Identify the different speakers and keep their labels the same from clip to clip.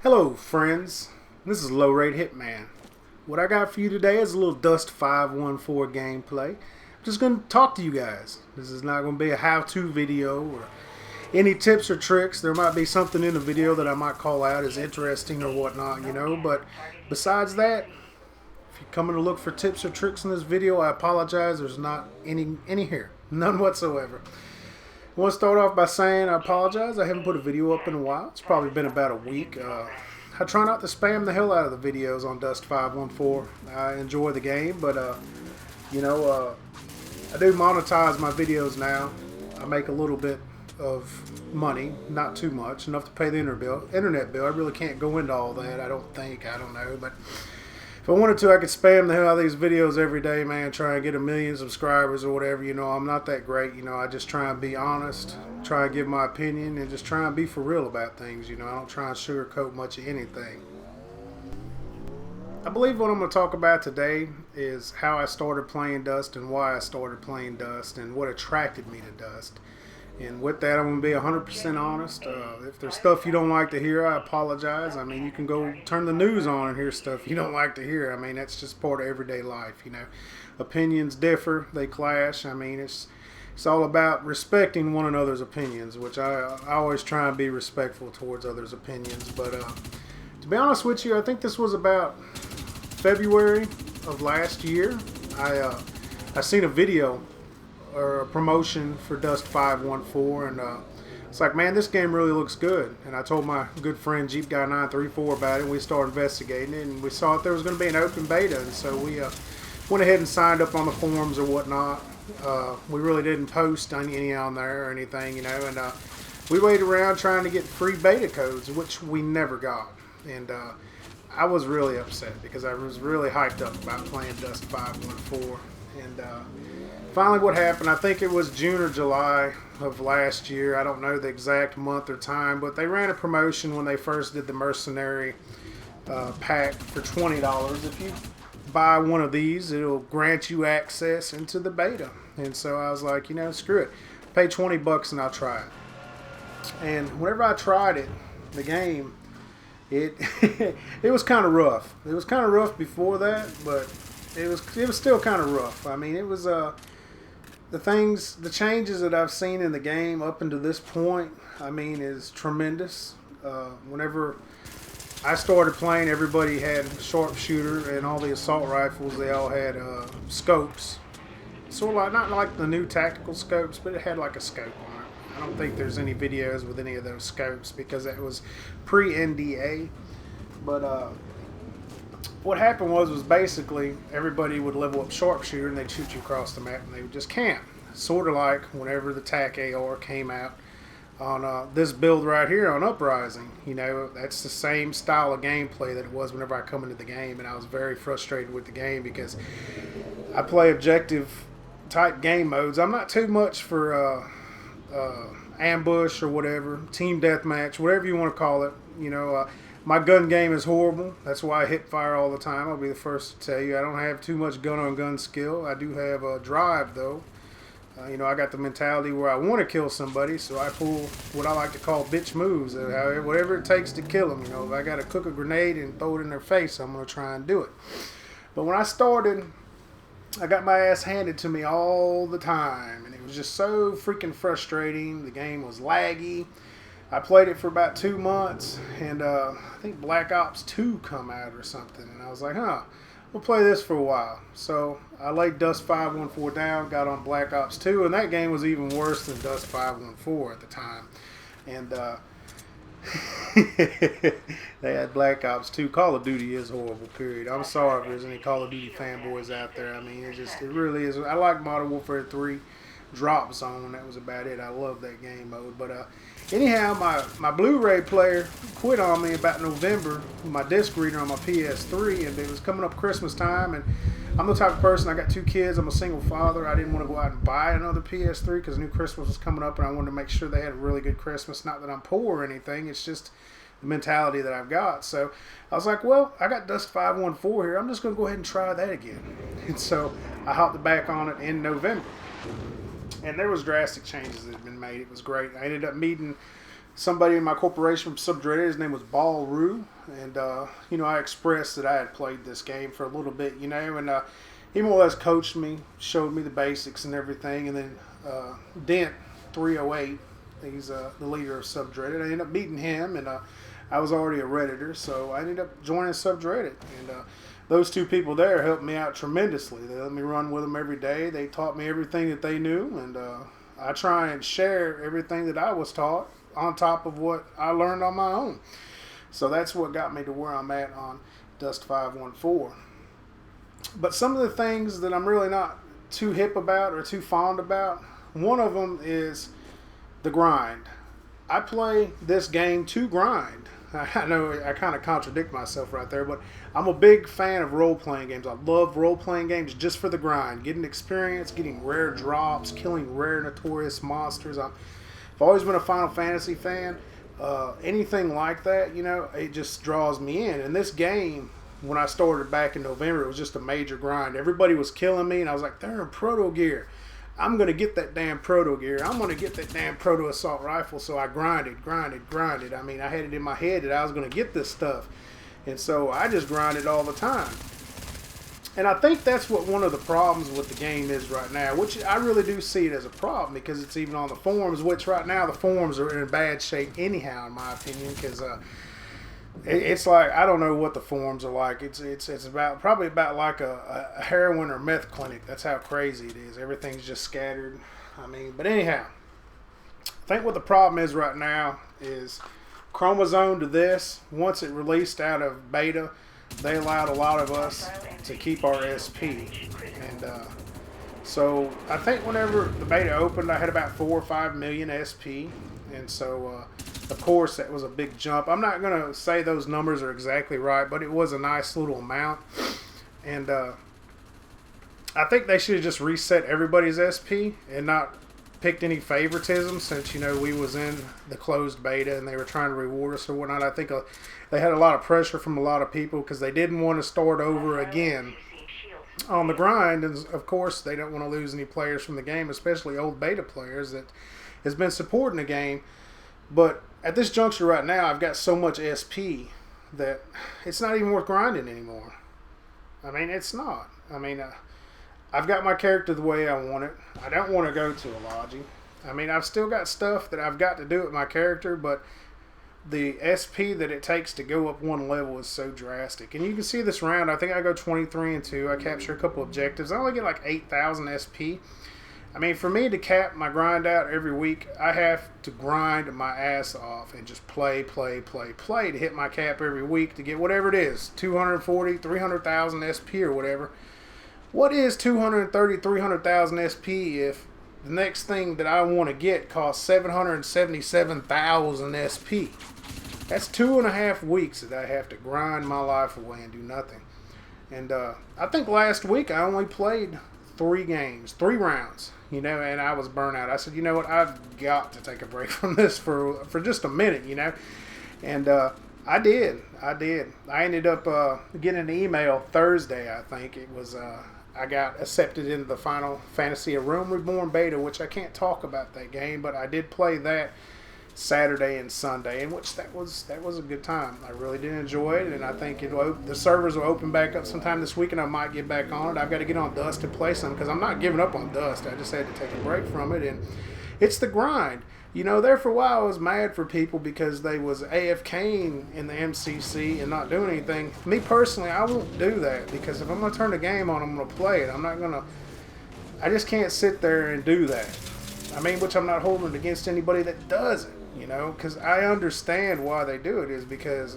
Speaker 1: Hello, friends. This is Low Rate Hitman. What I got for you today is a little Dust 514 gameplay. I'm just going to talk to you guys. This is not going to be a how-to video or any tips or tricks. There might be something in the video that I might call out as interesting or whatnot, But besides that, if you're coming to look for tips or tricks in this video, I apologize. There's not any here. None whatsoever. I want to start off by saying I apologize. I haven't put a video up in a while. It's probably been about a week. I try not to spam the hell out of the videos on Dust 514. I enjoy the game, but I do monetize my videos now. I make a little bit of money, not too much, enough to pay the internet bill. I really can't go into all that. I don't know, but if I wanted to, I could spam the hell out of these videos every day, man, try and get 1,000,000 subscribers or whatever. I'm not that great. I just try and be honest, try and give my opinion, and just try and be for real about things. I don't try and sugarcoat much of anything. I believe what I'm going to talk about today is how I started playing Dust and why I started playing Dust and what attracted me to Dust. And with that, I'm going to be 100% honest. If there's stuff you don't like to hear, I apologize. I mean, you can go turn the news on and hear stuff you don't like to hear. I mean, that's just part of everyday life, Opinions differ, they clash. I mean, it's all about respecting one another's opinions, which I always try and be respectful towards others' opinions. But to be honest with you, I think this was about February of last year. I seen a video or a promotion for Dust 514, and it's like, man, this game really looks good. And I told my good friend Jeep Guy 934 about it, and we started investigating it, and we saw that there was going to be an open beta, and so we went ahead and signed up on the forums or whatnot. We really didn't post any on there or anything, and we waited around trying to get free beta codes, which we never got. And I was really upset because I was really hyped up about playing Dust 514. And finally what happened, I think it was June or July of last year. I don't know the exact month or time, but they ran a promotion when they first did the Mercenary pack for $20. If you buy one of these, it'll grant you access into the beta. And so I was like, screw it. Pay $20 and I'll try it. And whenever I tried it, the game, it it was kind of rough. It was kind of rough before that, but it was still kind of rough. I mean, it was the changes that I've seen in the game up until this point, I mean, is tremendous. Whenever I started playing, everybody had sharpshooter, and all the assault rifles, they all had scopes. Sort of like, not like the new tactical scopes, but it had like a scope on it. I don't think there's any videos with any of those scopes because that was pre-NDA. But what happened was basically everybody would level up sharpshooter and they'd shoot you across the map and they would just camp. Sort of like whenever the TAC AR came out on this build right here on Uprising. That's the same style of gameplay that it was whenever I come into the game, and I was very frustrated with the game because I play objective type game modes. I'm not too much for ambush or whatever, team deathmatch, whatever you want to call it. My gun game is horrible. That's why I hit fire all the time. I'll be the first to tell you. I don't have too much gun-on-gun skill. I do have a drive, though. I got the mentality where I want to kill somebody, so I pull what I like to call bitch moves. Whatever it takes to kill them. If I got to cook a grenade and throw it in their face, I'm going to try and do it. But when I started, I got my ass handed to me all the time, and it was just so freaking frustrating. The game was laggy. I played it for about 2 months, and I think Black Ops 2 come out or something, and I was like, we'll play this for a while. So I laid Dust 514 down, got on Black Ops 2, and that game was even worse than Dust 514 at the time. And they had Black Ops 2. Call of Duty is horrible, period. I'm sorry if there's any Call of Duty fanboys out there. I mean, it really is. I like Modern Warfare 3. Drop Zone, that was about it. I love that game mode. But anyhow, my Blu-ray player quit on me about November with my disc reader on my PS3, and it was coming up Christmas time, and I'm the type of person, I got 2 kids, I'm a single father. I didn't want to go out and buy another PS3 because new Christmas was coming up, and I wanted to make sure they had a really good Christmas. Not that I'm poor or anything, it's just the mentality that I've got. So I was like, well, I got Dust 514 here, I'm just going to go ahead and try that again. And so I hopped back on it in November. And there was drastic changes that had been made. It was great. I ended up meeting somebody in my corporation from Subdreaded. His name was Ball Rue, and I expressed that I had played this game for a little bit, and he more or less coached me, showed me the basics and everything, and then Dent 308, he's the leader of Subdreaded. I ended up beating him, and I was already a Redditor, so I ended up joining Subdreaded, and those two people there helped me out tremendously. They let me run with them every day. They taught me everything that they knew, and I try and share everything that I was taught on top of what I learned on my own. So that's what got me to where I'm at on Dust 514. But some of the things that I'm really not too hip about or too fond about, one of them is the grind. I play this game to grind. I know I kind of contradict myself right there, but I'm a big fan of role-playing games. I love role-playing games just for the grind, getting experience, getting rare drops, killing rare notorious monsters. I've always been a Final Fantasy fan. Anything like that, it just draws me in. And this game, when I started back in November, it was just a major grind. Everybody was killing me, and I was like, they're in Proto Gear. I'm going to get that damn Proto Gear. I'm going to get that damn Proto Assault Rifle. So I grinded. I mean, I had it in my head that I was going to get this stuff. And so I just grinded all the time. And I think that's what one of the problems with the game is right now, which I really do see it as a problem because it's even on the forums, which right now the forums are in bad shape anyhow, in my opinion, because it's like, I don't know what the forums are like. It's probably about like a heroin or meth clinic. That's how crazy it is. Everything's just scattered. I mean, but anyhow, I think what the problem is right now is Chromazone to this. Once it released out of beta, they allowed a lot of us to keep our SP. And so I think whenever the beta opened, I had about 4 or 5 million SP. And so of course, that was a big jump. I'm not going to say those numbers are exactly right, but it was a nice little amount. And I think they should have just reset everybody's SP and not picked any favoritism since, we was in the closed beta and they were trying to reward us or whatnot. I think they had a lot of pressure from a lot of people because they didn't want to start over again on the grind. And, of course, they don't want to lose any players from the game, especially old beta players that has been supporting the game. But at this juncture right now, I've got so much SP that it's not even worth grinding anymore. I mean, it's not. I mean, I've got my character the way I want it. I don't want to go to a Logi. I mean, I've still got stuff that I've got to do with my character, but the SP that it takes to go up one level is so drastic. And you can see this round, I think I go 23-2. I capture a couple objectives. I only get like 8,000 SP. I mean, for me to cap my grind out every week, I have to grind my ass off and just play to hit my cap every week to get whatever it is, 240, 300,000 SP or whatever. What is 230, 300,000 SP if the next thing that I want to get costs 777,000 SP? That's 2.5 weeks that I have to grind my life away and do nothing. And I think last week I only played 3 rounds, and I was burnt out. I said, you know what, I've got to take a break from this for just a minute, and I did. I ended up getting an email Thursday, I think it was. I got accepted into the Final Fantasy A Realm Reborn beta, which I can't talk about that game, but I did play that Saturday and Sunday, in which that was a good time. I really did enjoy it, and I think the servers will open back up sometime this week, and I might get back on it. I've got to get on Dust to play some because I'm not giving up on Dust. I just had to take a break from it, and it's the grind. There for a while I was mad for people because they was AFKing in the MCC and not doing anything. Me personally, I won't do that because if I'm going to turn the game on, I'm going to play it. I just can't sit there and do that. I mean, which I'm not holding it against anybody that does it, because I understand why they do it is because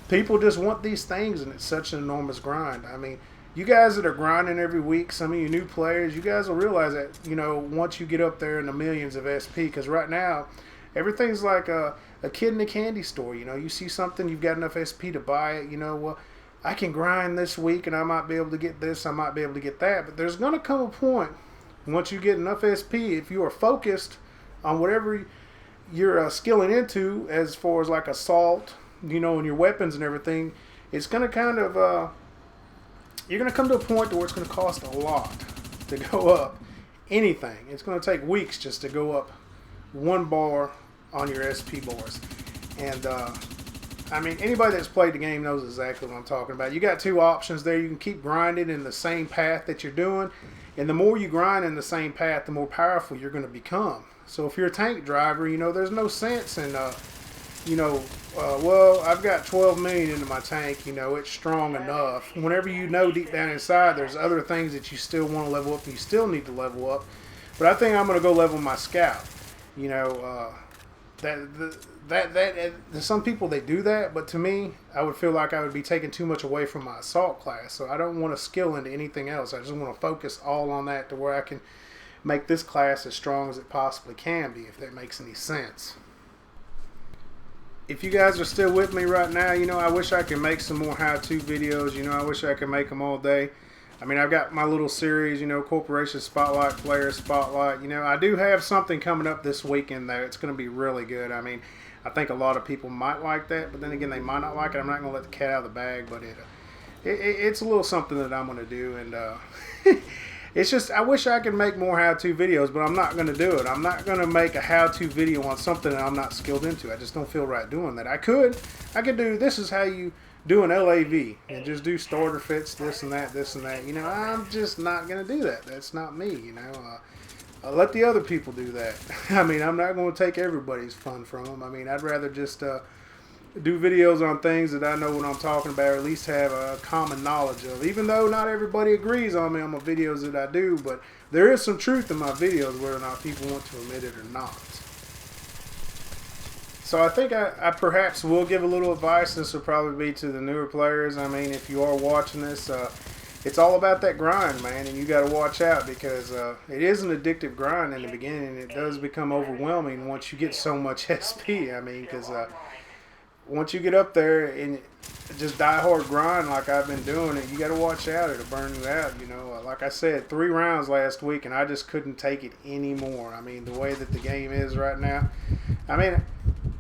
Speaker 1: people just want these things and it's such an enormous grind. I mean, you guys that are grinding every week, some of you new players, you guys will realize that, once you get up there in the millions of SP, because right now, everything's like a kid in a candy store. You see something, you've got enough SP to buy it, well, I can grind this week and I might be able to get this, I might be able to get that, but there's going to come a point, once you get enough SP, if you are focused on whatever you're skilling into, as far as like assault, and your weapons and everything, it's going to kind of... you're going to come to a point where it's going to cost a lot to go up anything. It's going to take weeks just to go up 1 bar on your SP bars. And I mean, anybody that's played the game knows exactly what I'm talking about. You got two options there. You can keep grinding in the same path that you're doing, and the more you grind in the same path, the more powerful you're going to become. So if you're a tank driver, you know, there's no sense in, well, I've got 12 million into my tank, you know, it's strong enough. Whenever you know deep down inside there's other things that you still want to level up and you still need to level up. But I think I'm going to go level my scout. You know, some people, they do that, but to me, I would feel like I would be taking too much away from my assault class. So I don't want to skill into anything else. I just want to focus all on that to where I can make this class as strong as it possibly can be, if that makes any sense. If you guys are still with me right now, you know, I wish I could make some more how-to videos. You know, I wish I could make them all day. I mean, I've got my little series, you know, Corporation Spotlight, Player Spotlight. You know, I do have something coming up this weekend, though. It's going to be really good. I mean, I think a lot of people might like that, but then again, they might not like it. I'm not going to let the cat out of the bag, but it's a little something that I'm going to do. And it's just, I wish I could make more how-to videos, but I'm not going to do it. I'm not going to make a how-to video on something that I'm not skilled into. I just don't feel right doing that. I could do, this is how you do an LAV, and just do starter fits, this and that. You know, I'm just not going to do that. That's not me, you know. I'll let the other people do that. I mean, I'm not going to take everybody's fun from them. I mean, I'd rather just do videos on things that I know what I'm talking about, or at least have a common knowledge of. Even though not everybody agrees on me on my videos that I do, but there is some truth in my videos, whether or not people want to admit it or not. So I think I perhaps will give a little advice. This will probably be to the newer players. I mean, if you are watching this, it's all about that grind, man, and you got to watch out, because it is an addictive grind in the beginning. It does become overwhelming once you get so much SP. I mean, because once you get up there and just die hard grind like I've been doing it, you got to watch out. It'll burn you out, you know. Like I said, 3 rounds last week, and I just couldn't take it anymore. I mean, the way that the game is right now, I mean,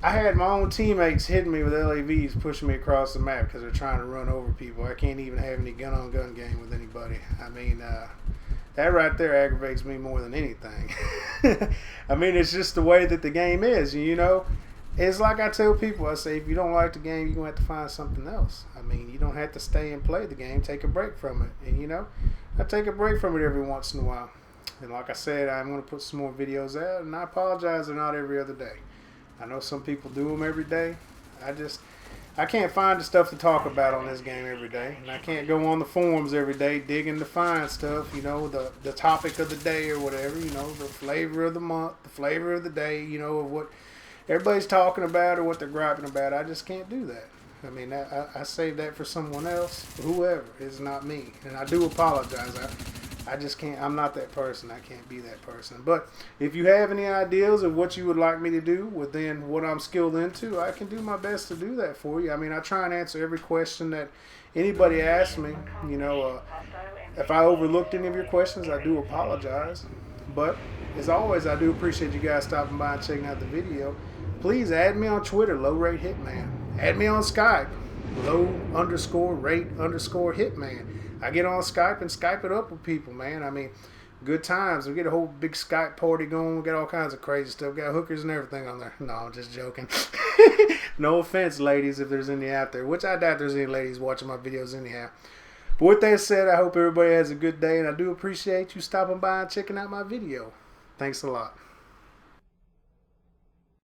Speaker 1: I had my own teammates hitting me with LAVs, pushing me across the map because they're trying to run over people. I can't even have any gun-on-gun game with anybody. I mean, that right there aggravates me more than anything. I mean, it's just the way that the game is, you know. It's like I tell people, I say, if you don't like the game, you're going to have to find something else. I mean, you don't have to stay and play the game. Take a break from it. And, you know, I take a break from it every once in a while. And like I said, I'm going to put some more videos out, and I apologize they're not every other day. I know some people do them every day. I can't find the stuff to talk about on this game every day. And I can't go on the forums every day digging to find stuff, you know, the topic of the day or whatever, you know, the flavor of the month, the flavor of the day, you know, of what everybody's talking about or what they're griping about. I just can't do that. I mean, I save that for someone else, whoever. It's not me. And I do apologize. I just can't. I'm not that person. I can't be that person. But if you have any ideas of what you would like me to do within what I'm skilled into, I can do my best to do that for you. I mean, I try and answer every question that anybody asks me. You know, if I overlooked any of your questions, I do apologize. But as always, I do appreciate you guys stopping by and checking out the video. Please add me on Twitter, LowRateHitman. Add me on Skype, low_rate_hitman. I get on Skype and Skype it up with people, man. I mean, good times. We get a whole big Skype party going. We got all kinds of crazy stuff. We got hookers and everything on there. No, I'm just joking. No offense, ladies, if there's any out there, which I doubt there's any ladies watching my videos anyhow. But with that said, I hope everybody has a good day, and I do appreciate you stopping by and checking out my video. Thanks a lot.